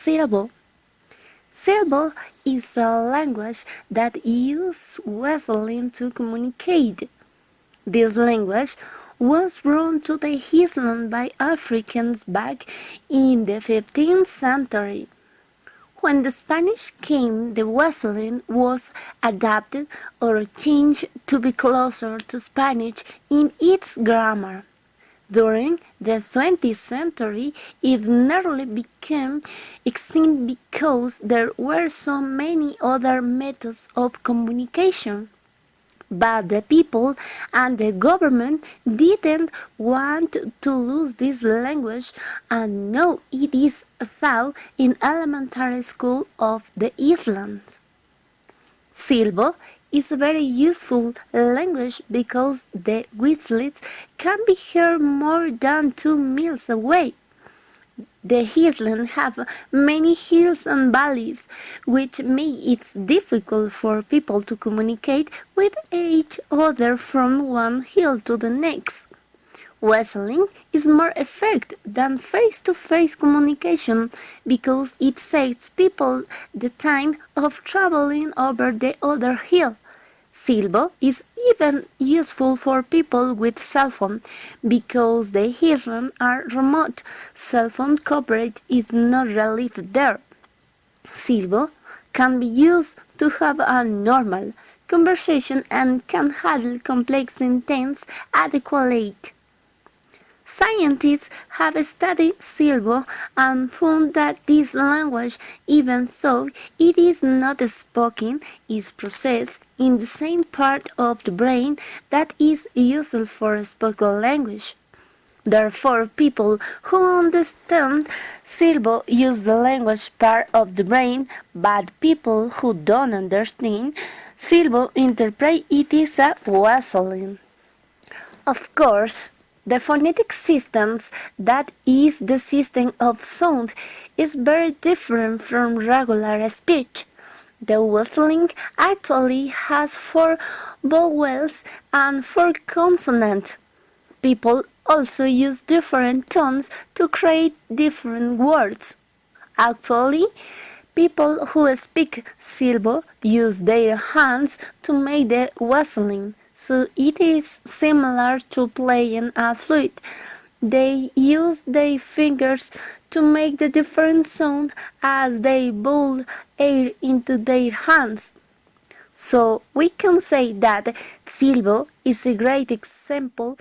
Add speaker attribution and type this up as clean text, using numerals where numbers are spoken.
Speaker 1: Silbo. Silbo is a language that uses whistling to communicate. This language was brought to the island by Africans back in the 15th century. When the Spanish came, the whistling was adapted or changed to be closer to Spanish in its grammar. During the 20th century, it nearly became extinct because there were so many other methods of communication. But the people and the government didn't want to lose this language, and now it is taught in elementary school of the island. Silbo is a very useful language because the whistles can be heard more than 2 miles away. The islands have many hills and valleys, which make it difficult for people to communicate with each other from one hill to the next. Whistling is more effective than face-to-face communication because it saves people the time of traveling over the other hill. Silbo is even useful for people with cell phone because the islands are remote. Cell phone coverage is not really there. Silbo can be used to have a normal conversation and can handle complex sentences adequately. Scientists have studied Silbo and found that this language, even though it is not spoken, is processed in the same part of the brain that is useful for spoken language. Therefore, people who understand Silbo use the language part of the brain, but people who don't understand Silbo interpret it as a whistling. Of course, the phonetic system, that is the system of sound, is very different from regular speech. The whistling actually has 4 vowels and 4 consonants. People also use different tones to create different words. Actually, people who speak Silbo use their hands to make the whistling. So it is similar to playing a flute. They use their fingers to make the different sound as they blow air into their hands. So we can say that Silbo is a great example